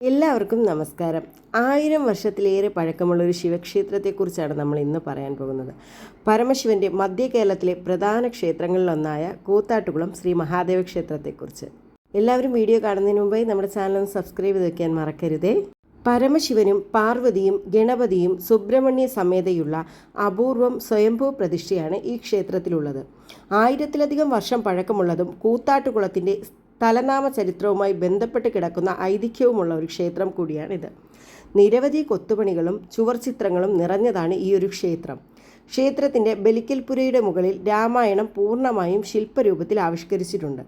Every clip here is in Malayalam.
എല്ലാവർക്കും നമസ്കാരം. 1000 വർഷത്തിലേറെ പഴക്കമുള്ള ഒരു ശിവക്ഷേത്രത്തെക്കുറിച്ചാണ് നമ്മൾ ഇന്ന് പറയാൻ പോകുന്നത്. പരമശിവൻ്റെ മധ്യ കേരളത്തിലെ പ്രധാന ക്ഷേത്രങ്ങളിലൊന്നായ കൂത്താട്ടുകുളം ശ്രീ മഹാദേവ ക്ഷേത്രത്തെക്കുറിച്ച്. എല്ലാവരും വീഡിയോ കാണുന്നതിന് മുമ്പായി നമ്മുടെ ചാനൽ ഒന്ന് സബ്സ്ക്രൈബ് ചെയ്ത് വയ്ക്കാൻ മറക്കരുതേ. പരമശിവനും പാർവതിയും ഗണപതിയും സുബ്രഹ്മണ്യ സമേതയുള്ള അപൂർവം സ്വയംഭൂ പ്രതിഷ്ഠയാണ് ഈ ക്ഷേത്രത്തിലുള്ളത്. 1000-ലധികം വർഷം പഴക്കമുള്ളതും കൂത്താട്ടുകുളത്തിൻ്റെ തലനാമ ചരിത്രവുമായി ബന്ധപ്പെട്ട് കിടക്കുന്ന ഐതിഹ്യവുമുള്ള ഒരു ക്ഷേത്രം കൂടിയാണിത്. നിരവധി കൊത്തുപണികളും ചുവർചിത്രങ്ങളും നിറഞ്ഞതാണ് ഈ ഒരു ക്ഷേത്രം. ക്ഷേത്രത്തിൻ്റെ ബലിക്കൽപുരയുടെ മുകളിൽ രാമായണം പൂർണ്ണമായും ശില്പരൂപത്തിൽ ആവിഷ്കരിച്ചിട്ടുണ്ട്.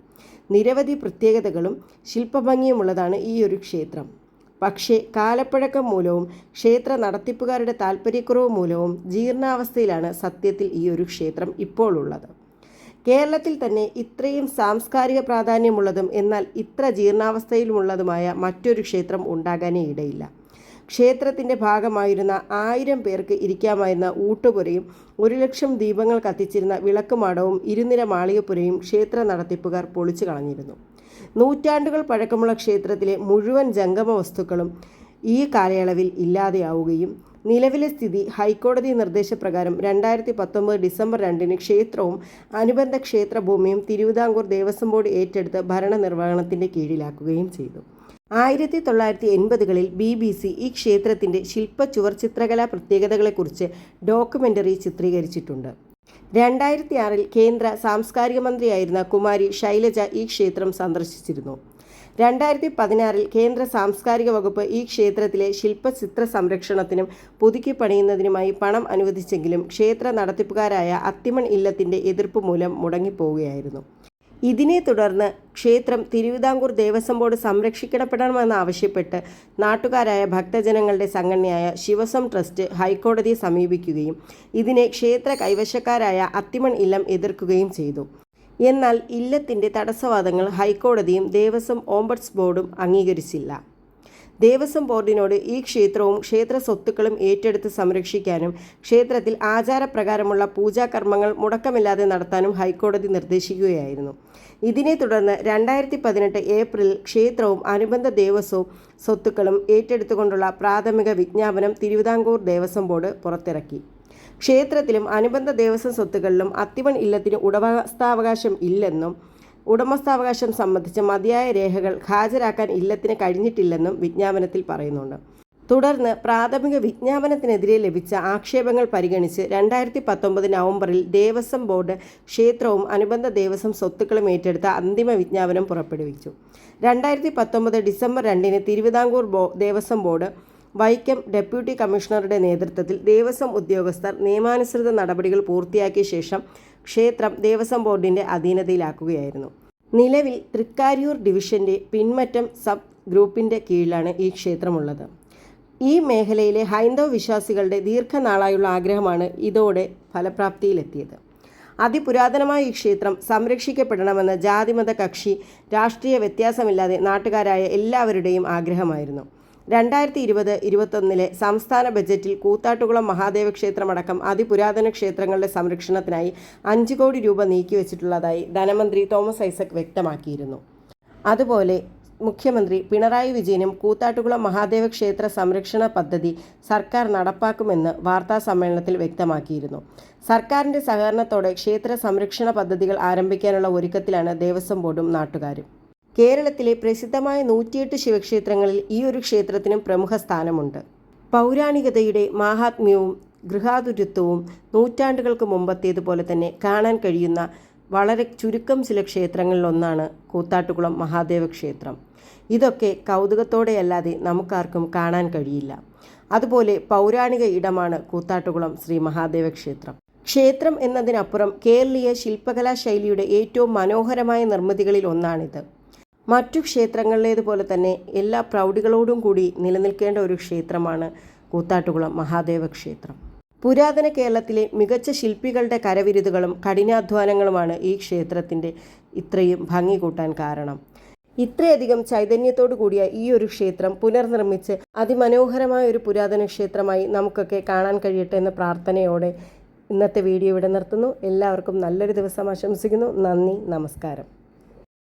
നിരവധി പ്രത്യേകതകളും ശില്പഭംഗിയുമുള്ളതാണ് ഈ ഒരു ക്ഷേത്രം. പക്ഷേ കാലപ്പഴക്കം മൂലവും ക്ഷേത്ര നടത്തിപ്പുകാരുടെ താൽപ്പര്യക്കുറവ് മൂലവും ജീർണാവസ്ഥയിലാണ് സത്യത്തിൽ ഈ ഒരു ക്ഷേത്രം ഇപ്പോൾ ഉള്ളത്. കേരളത്തിൽ തന്നെ ഇത്രയും സാംസ്കാരിക പ്രാധാന്യമുള്ളതും എന്നാൽ ഇത്ര ജീർണാവസ്ഥയിലുമുള്ളതുമായ മറ്റൊരു ക്ഷേത്രം ഉണ്ടാകാനേ ഇടയില്ല. ക്ഷേത്രത്തിൻ്റെ ഭാഗമായിരുന്ന 1000 പേർക്ക് ഇരിക്കാമായിരുന്ന ഊട്ടുപുരയും 1,00,000 ദീപങ്ങൾ കത്തിച്ചിരുന്ന വിളക്കുമാടവും ഇരുനിര മാളികപ്പുരയും ക്ഷേത്ര നടത്തിപ്പുകാർ പൊളിച്ചു കളഞ്ഞിരുന്നു. നൂറ്റാണ്ടുകൾ പഴക്കമുള്ള ക്ഷേത്രത്തിലെ മുഴുവൻ ജംഗമ വസ്തുക്കളും ഈ കാലയളവിൽ ഇല്ലാതെയാവുകയും നിലവിലെ സ്ഥിതി ഹൈക്കോടതി നിർദ്ദേശപ്രകാരം 2019 ഡിസംബർ 2 ക്ഷേത്രവും അനുബന്ധ ക്ഷേത്രഭൂമിയും തിരുവിതാംകൂർ ദേവസ്വം ബോർഡ് ഏറ്റെടുത്ത് ഭരണനിർവഹണത്തിൻ്റെ കീഴിലാക്കുകയും ചെയ്തു. 1980കളിൽ BBC ഈ ക്ഷേത്രത്തിൻ്റെ ശില്പ ചുവർചിത്രകലാ പ്രത്യേകതകളെക്കുറിച്ച് ഡോക്യുമെൻ്ററി ചിത്രീകരിച്ചിട്ടുണ്ട്. 2006 കേന്ദ്ര സാംസ്കാരിക മന്ത്രിയായിരുന്ന കുമാരി ശൈലജ ഈ ക്ഷേത്രം സന്ദർശിച്ചിരുന്നു. 2016 കേന്ദ്ര സാംസ്കാരിക വകുപ്പ് ഈ ക്ഷേത്രത്തിലെ ശില്പചിത്ര സംരക്ഷണത്തിനും പുതുക്കി പണിയുന്നതിനുമായി പണം അനുവദിച്ചെങ്കിലും ക്ഷേത്ര നടത്തിപ്പുകാരായ അത്തിമൺ ഇല്ലത്തിൻ്റെ എതിർപ്പ് മൂലം മുടങ്ങിപ്പോവുകയായിരുന്നു. ഇതിനെ തുടർന്ന് ക്ഷേത്രം തിരുവിതാംകൂർ ദേവസ്വം ബോർഡ് സംരക്ഷിക്കപ്പെടണമെന്നാവശ്യപ്പെട്ട് നാട്ടുകാരായ ഭക്തജനങ്ങളുടെ സംഘടനയായ ശിവസം ട്രസ്റ്റ് ഹൈക്കോടതിയെ സമീപിക്കുകയും ഇതിനെ ക്ഷേത്ര കൈവശക്കാരായ അത്തിമൺ ഇല്ലം എതിർക്കുകയും ചെയ്തു. എന്നാൽ ഇല്ലത്തിൻ്റെ തടസ്സവാദങ്ങൾ ഹൈക്കോടതിയും ദേവസ്വം ഓംബഡ്സ് ബോർഡും അംഗീകരിച്ചില്ല. ദേവസ്വം ബോർഡിനോട് ഈ ക്ഷേത്രവും ക്ഷേത്ര സ്വത്തുക്കളും ഏറ്റെടുത്ത് സംരക്ഷിക്കാനും ക്ഷേത്രത്തിൽ ആചാരപ്രകാരമുള്ള പൂജാകർമ്മങ്ങൾ മുടക്കമില്ലാതെ നടത്താനും ഹൈക്കോടതി നിർദ്ദേശിക്കുകയായിരുന്നു. ഇതിനെ തുടർന്ന് 2018 ഏപ്രിലിൽ ക്ഷേത്രവും അനുബന്ധ ദേവസ്വവും സ്വത്തുക്കളും ഏറ്റെടുത്തുകൊണ്ടുള്ള പ്രാഥമിക വിജ്ഞാപനം തിരുവിതാംകൂർ ദേവസ്വം ബോർഡ് പുറത്തിറക്കി. ക്ഷേത്രത്തിലും അനുബന്ധ ദേവസ്വം സ്വത്തുക്കളിലും അത്തിമൺ ഇല്ലത്തിന് ഉടമസ്ഥാവകാശം ഇല്ലെന്നും ഉടമസ്ഥാവകാശം സംബന്ധിച്ച മതിയായ രേഖകൾ ഹാജരാക്കാൻ ഇല്ലത്തിന് കഴിഞ്ഞിട്ടില്ലെന്നും വിജ്ഞാപനത്തിൽ പറയുന്നുണ്ട്. തുടർന്ന് പ്രാഥമിക വിജ്ഞാപനത്തിനെതിരെ ലഭിച്ച ആക്ഷേപങ്ങൾ പരിഗണിച്ച് 2019 നവംബറിൽ ദേവസ്വം ബോർഡ് ക്ഷേത്രവും അനുബന്ധ ദേവസ്വം സ്വത്തുക്കളും ഏറ്റെടുത്ത അന്തിമ വിജ്ഞാപനം പുറപ്പെടുവിച്ചു. 2019 December 2 Thiruvithamkoor Devaswom board Vaikom deputy കമ്മീഷണറുടെ നേതൃത്വത്തിൽ ദേവസ്വം ഉദ്യോഗസ്ഥർ നിയമാനുസൃത നടപടികൾ പൂർത്തിയാക്കിയ ശേഷം ക്ഷേത്രം ദേവസ്വം ബോർഡിൻ്റെ അധീനതയിലാക്കുകയായിരുന്നു. നിലവിൽ തൃക്കാര്യൂർ ഡിവിഷൻ്റെ പിന്മറ്റം സബ് ഗ്രൂപ്പിൻ്റെ കീഴിലാണ് ഈ ക്ഷേത്രമുള്ളത്. ഈ മേഖലയിലെ ഹൈന്ദവ വിശ്വാസികളുടെ ദീർഘനാളായുള്ള ആഗ്രഹമാണ് ഇതോടെ ഫലപ്രാപ്തിയിലെത്തിയത്. അതിപുരാതനമായ ഈ ക്ഷേത്രം സംരക്ഷിക്കപ്പെടണമെന്ന് ജാതിമത കക്ഷി രാഷ്ട്രീയ വ്യത്യാസമില്ലാതെ നാട്ടുകാരായ എല്ലാവരുടെയും ആഗ്രഹമായിരുന്നു. 2020-21 സംസ്ഥാന ബജറ്റിൽ കൂത്താട്ടുകുളം മഹാദേവ ക്ഷേത്രമടക്കം അതിപുരാതന ക്ഷേത്രങ്ങളുടെ സംരക്ഷണത്തിനായി 5 കോടി രൂപ നീക്കിവെച്ചിട്ടുള്ളതായി ധനമന്ത്രി തോമസ് ഐസക് വ്യക്തമാക്കിയിരുന്നു. അതുപോലെ മുഖ്യമന്ത്രി പിണറായി വിജയനും കൂത്താട്ടുകുളം മഹാദേവ ക്ഷേത്ര സംരക്ഷണ പദ്ധതി സർക്കാർ നടപ്പാക്കുമെന്ന് വാർത്താ സമ്മേളനത്തിൽ വ്യക്തമാക്കിയിരുന്നു. സർക്കാരിൻ്റെ സഹകരണത്തോടെ ക്ഷേത്ര സംരക്ഷണ പദ്ധതികൾ ആരംഭിക്കാനുള്ള ഒരുക്കത്തിലാണ് ദേവസ്വം ബോർഡും നാട്ടുകാരും. കേരളത്തിലെ പ്രസിദ്ധമായ 108 ശിവക്ഷേത്രങ്ങളിൽ ഈ ഒരു ക്ഷേത്രത്തിനും പ്രമുഖ സ്ഥാനമുണ്ട്. പൗരാണികതയുടെ മാഹാത്മ്യവും ഗൃഹാതുരത്വവും നൂറ്റാണ്ടുകൾക്ക് മുമ്പത്തേതുപോലെ തന്നെ കാണാൻ കഴിയുന്ന വളരെ ചുരുക്കം ചില ക്ഷേത്രങ്ങളിലൊന്നാണ് കൂത്താട്ടുകുളം മഹാദേവ ക്ഷേത്രം. ഇതൊക്കെ കൗതുകത്തോടെയല്ലാതെ നമുക്കാർക്കും കാണാൻ കഴിയില്ല. അതുപോലെ പൗരാണിക ഇടമാണ് കൂത്താട്ടുകുളം ശ്രീ മഹാദേവ ക്ഷേത്രം. ക്ഷേത്രം എന്നതിനപ്പുറം കേരളീയ ശില്പകലാ ശൈലിയുടെ ഏറ്റവും മനോഹരമായ നിർമ്മിതികളിൽ ഒന്നാണിത്. മറ്റു ക്ഷേത്രങ്ങളിലേതുപോലെ തന്നെ എല്ലാ പ്രൗഢികളോടും കൂടി നിലനിൽക്കേണ്ട ഒരു ക്ഷേത്രമാണ് കൂത്താട്ടുകുളം മഹാദേവ ക്ഷേത്രം. പുരാതന കേരളത്തിലെ മികച്ച ശില്പികളുടെ കരവിരുതുകളും കഠിനാധ്വാനങ്ങളുമാണ് ഈ ക്ഷേത്രത്തിൻ്റെ ഇത്രയും ഭംഗി കൂട്ടാൻ കാരണം. ഇത്രയധികം ചൈതന്യത്തോടു കൂടിയ ഈ ഒരു ക്ഷേത്രം പുനർനിർമ്മിച്ച് അതിമനോഹരമായ ഒരു പുരാതന ക്ഷേത്രമായി നമുക്കൊക്കെ കാണാൻ കഴിയട്ടെ എന്ന പ്രാർത്ഥനയോടെ ഇന്നത്തെ വീഡിയോ ഇവിടെ നിർത്തുന്നു. എല്ലാവർക്കും നല്ലൊരു ദിവസം ആശംസിക്കുന്നു. നന്ദി, നമസ്കാരം.